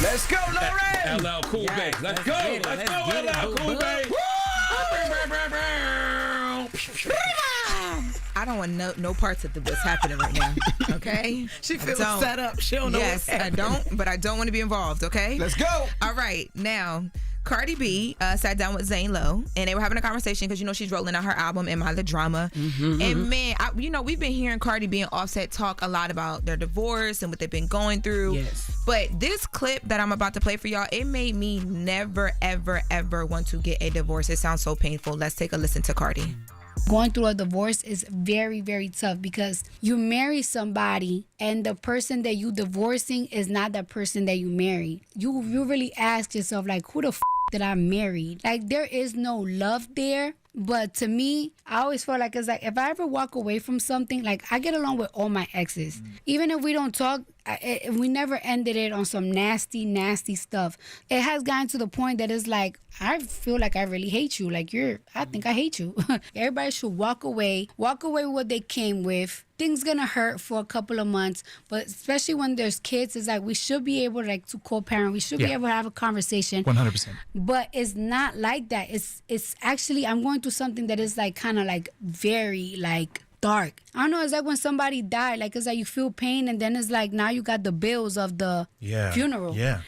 Let's go, Loren. LL Cool Yes, Bay. Let's let's go. get it. Let's Let's go, get it, LL Cool boo-boo. Bay. I don't want no parts of what's happening right now. Okay? She feels set up. She don't know what's Yes, I happening. don't, but I don't want to be involved, okay? Let's go. All right, now, Cardi B sat down with Zane Lowe, and they were having a conversation because, she's rolling out her album, Am I the Drama? And, man, we've been hearing Cardi B and Offset talk a lot about their divorce and what they've been going through. Yes. But this clip that I'm about to play for y'all, it made me never, ever, ever want to get a divorce. It sounds so painful. Let's take a listen to Cardi. Going through a divorce is very, very tough because you marry somebody and the person that you divorcing is not the person that you married. You really ask yourself, like, who the did I marry? Like, there is no love there. But to me, I always feel like it's like if I ever walk away from something, like I get along with all my exes. Even if we don't talk, we never ended it on some nasty, nasty stuff. It has gotten to the point that it's like, I feel like I really hate you. Like I think I hate you. Everybody should walk away with what they came with. Things gonna hurt for a couple of months, but especially when there's kids, it's like we should be able to co-parent. We should be able to have a conversation. 100%. But it's not like that. It's actually, I'm going through something that is like kind of like very like dark. I don't know, it's like when somebody died, like it's like you feel pain and then it's like now you got the bills of the funeral. Yeah.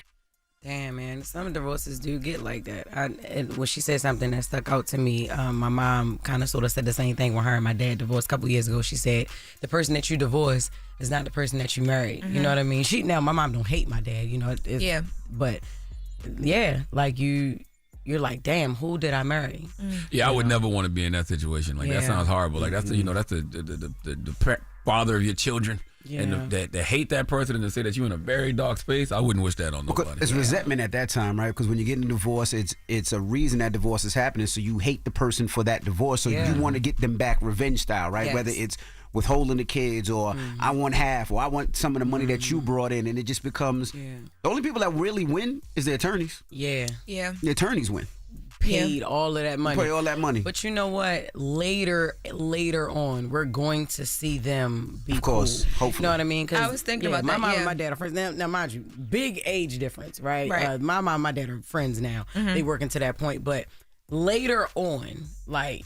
Damn, man. Some divorces do get like that. And when she said something that stuck out to me, my mom kind of sort of said the same thing when her and my dad divorced a couple years ago. She said, the person that you divorce is not the person that you married. You know what I mean? Now, my mom don't hate my dad, Yeah. But, yeah, like you're like, damn, who did I marry? Yeah, I would never want to be in that situation. Like, that sounds horrible. Like, that's that's the father of your children. Yeah. And to hate that person and to say that you're in a very dark space, I wouldn't wish that on nobody. It's resentment at that time, right? Because when you get in a divorce, it's a reason that divorce is happening. So you hate the person for that divorce. So you want to get them back revenge style, right? Yes. Whether it's withholding the kids or I want half or I want some of the money that you brought in. And it just becomes the only people that really win is the attorneys. Yeah. Yeah. The attorneys win. Paid all of that money. Pay all that money. But you know what? Later on, we're going to see them be Of course, cool. hopefully. You know what I mean? 'Cause, I was thinking about my that, mom yeah. and my dad are friends. Now, mind you, big age difference, right? Right. My mom and my dad are friends now. They working to that point. But later on, like,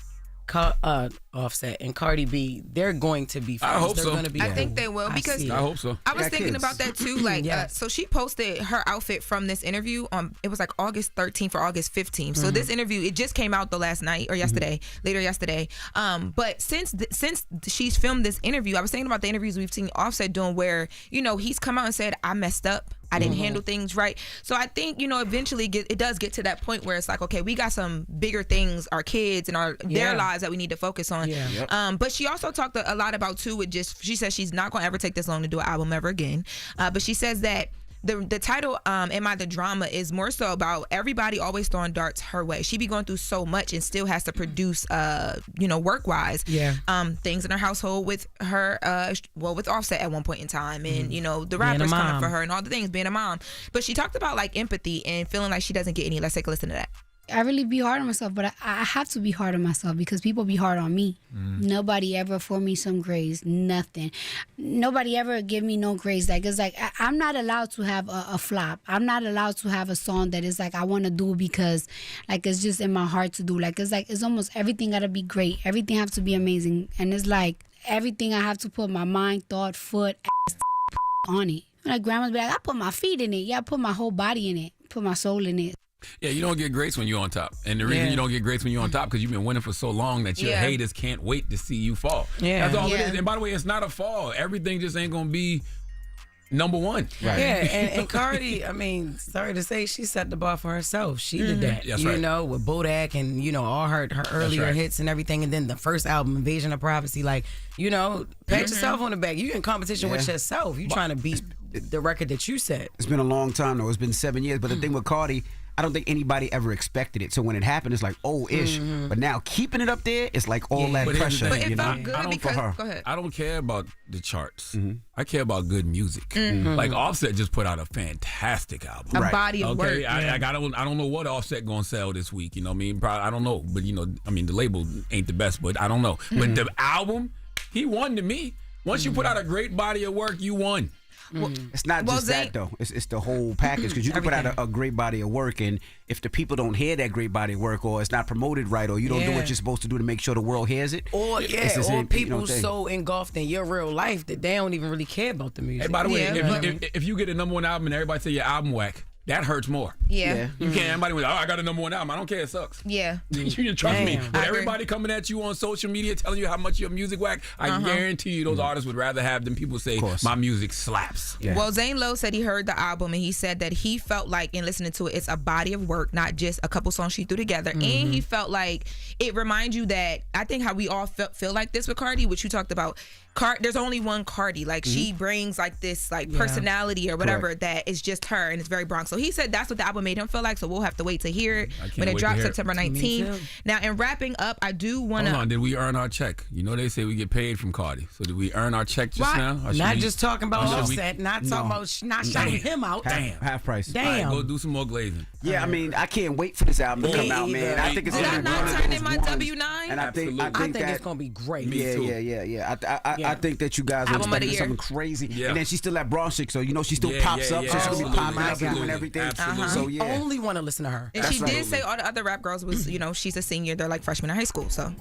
Offset and Cardi B, they're going to be friends. I hope they're so. Gonna be I cool. think they will because see it. I hope so. I was Got thinking kids. about that too. Like, Yes. so she posted her outfit from this interview on, it was like August 13th or August 15th. So this interview, it just came out the last night or yesterday, later yesterday. But since she's filmed this interview, I was thinking about the interviews we've seen Offset doing where, he's come out and said, I messed up. I didn't handle things right. So I think, eventually it does get to that point where it's like, okay, we got some bigger things, our kids and their lives that we need to focus on. Yeah. Yep. But she also talked a lot about too, she says she's not going to ever take this long to do an album ever again. But she says that the title, Am I the Drama, is more so about everybody always throwing darts her way. She be going through so much and still has to produce, work-wise. Yeah. Things in her household with her, with Offset at one point in time. And, the rappers mom. coming for her and all the things, being a mom. But she talked about, like, empathy and feeling like she doesn't get any. Let's take a listen to that. I really be hard on myself, but I have to be hard on myself because people be hard on me. Nobody ever for me some grace, nothing. Nobody ever give me no grace. Like, it's like I'm not allowed to have a flop. I'm not allowed to have a song that is like I want to do because like it's just in my heart to do. Like it's almost everything gotta be great. Everything have to be amazing, and it's like everything I have to put my mind, thought, foot, ass, on it. Like grandma's be like, I put my feet in it. Yeah, I put my whole body in it. Put my soul in it. Yeah, you don't get grace when you're on top. And the reason you don't get grace when you're on top because you've been winning for so long that your haters can't wait to see you fall. Yeah. That's all it Yeah. is. And by the way, it's not a fall. Everything just ain't going to be number one. Right. Yeah, and Cardi, I mean, sorry to say, she set the bar for herself. She did that, That's right. with Bodak and, all her earlier right. hits and everything. And then the first album, Invasion of Privacy, like, pat yourself on the back. You in competition with yourself. You trying to beat the record that you set. It's been a long time, though. It's been 7 years. But the thing with Cardi, I don't think anybody ever expected it. So when it happened, it's like, oh-ish. But now keeping it up there, it's like all that But here's the pressure. thing. But it felt know? good I don't- because, for her. go ahead. I don't care about the charts. I care about good music. Like Offset just put out a fantastic album. A Right. body of work. Okay, I don't know what Offset gonna sell this week. You know what I mean? Probably, I don't know, but the label ain't the best, but I don't know. But the album, he won to me. Once you put out a great body of work, you won. It's not just that though. It's the whole package because you can put out a great body of work, and if the people don't hear that great body of work, or it's not promoted right, or you don't do what you're supposed to do to make sure the world hears it, or people so engulfed in your real life that they don't even really care about the music. Hey, by the way, if you get a number one album and everybody say your album whack, that hurts more. Yeah. You can't. Everybody was, I got a number one album. I don't care. It sucks. Yeah. You can trust me. With everybody coming at you on social media telling you how much your music whack, I guarantee you those artists would rather have them people say my music slaps. Yeah. Well, Zane Lowe said he heard the album and he said that he felt like in listening to it, it's a body of work, not just a couple songs she threw together. And he felt like it reminds you that I think how we all feel like this with Cardi, which you talked about. There's only one Cardi. Like she brings like this personality or whatever that is just her, and it's very Bronx. So he said that's what the album made him feel like. So we'll have to wait to hear it when it drops September 19th. Now, in wrapping up, I do want to. Hold on, did we earn our check? You know they say we get paid from Cardi. So did we earn our check just now? Not just talking about Offset, not talking about not shouting him out. Half price. Damn. All right, go do some more glazing. Yeah, I mean, I can't wait for this album to come out, man. I think it's Did I gonna be not one of turn those in my ones. W-9? And I think it's gonna be great. Yeah. I think that you guys are expecting something crazy. Yeah. And then she's still at Bronx chick, so you know she still pops up, so she's gonna be popping up and everything. So I only want to listen to her. And she did say all the other rap girls was, she's a senior, they're like freshmen in high school, so.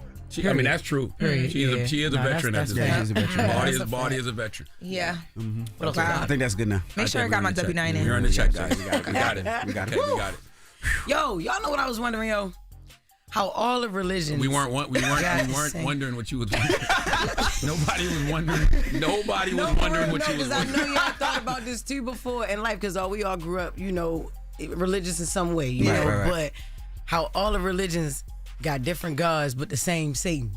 I mean, that's true. She is a veteran at this point. She's a veteran. Body is a veteran. Yeah. I think that's good enough. Make sure I got my W-9 in. You're on the check, guys. We got it. We got it. Yo, y'all know what I was wondering, yo? How all the religions. We weren't wondering what you was wondering. Nobody was wondering what you was wondering. I know y'all thought about this too before in life because we all grew up, religious in some way, you know. Right. But how all the religions got different gods but the same Satan.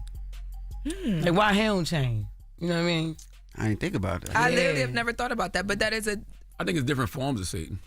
Like why hell don't change? You know what I mean? I didn't think about that. I literally have never thought about that, but that is I think it's different forms of Satan.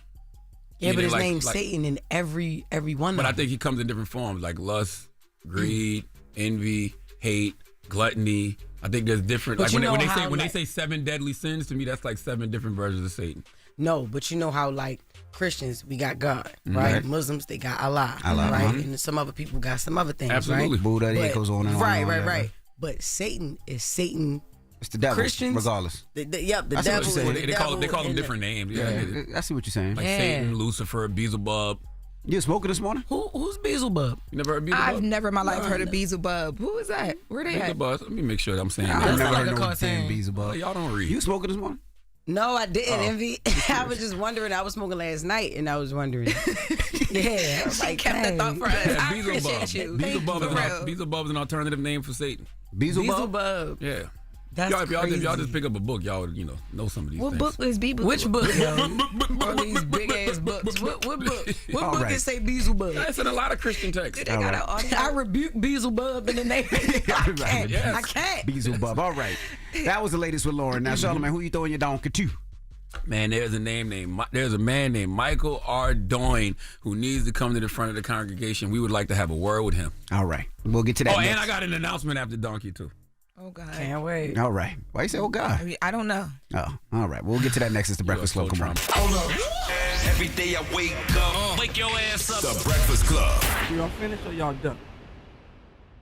Yeah, but his name's Satan in every one of them. But I think he comes in different forms, like lust, greed, envy, hate, gluttony. I think there's different. Like when they say 7 deadly sins, to me that's like 7 different versions of Satan. No, but you know how like Christians we got God, right? Muslims they got Allah, right? And some other people got some other things, absolutely. Right? Buddha, it goes on and on. Right. But Satan is Satan. It's the devil, Christians, regardless. The devil. They call them different names. Yeah, I see what you're saying. Like Satan, Lucifer, Beelzebub. You smoking this morning? Who's Beelzebub? You never heard Beelzebub? I've never in my life heard of Beelzebub. Who is that? Where they at? Let me make sure that I'm saying that. I've never heard no damn Beelzebub. Y'all don't read. You smoking this morning? No, I didn't, Envy. I was just wondering. I was smoking last night, and I was wondering. Yeah, she kept that thought for us. I appreciate you. Beelzebub is an alternative name for Satan. Beelzebub. Yeah. That's if y'all just pick up a book, y'all would know some of these things. What book is Beelzebub? Which book, yo? All these big ass books. What book? What book is say Beelzebub? That's in a lot of Christian texts. I rebuke Beelzebub in the name. I can't. Beelzebub. All right. That was the latest with Loren. Now, Charlamagne, who you throwing your donkey to? Man, there's a man named Michael R. Doyne who needs to come to the front of the congregation. We would like to have a word with him. All right. We'll get to that next. And I got an announcement after Donkey, too. Oh, God. Can't wait. All right. Why you say, oh, God? I don't know. Oh, all right. We'll get to that next. It's the Breakfast Club. Come on. Hold up. Every day I wake up. Wake your ass up. The Breakfast Club. Y'all finished or y'all done?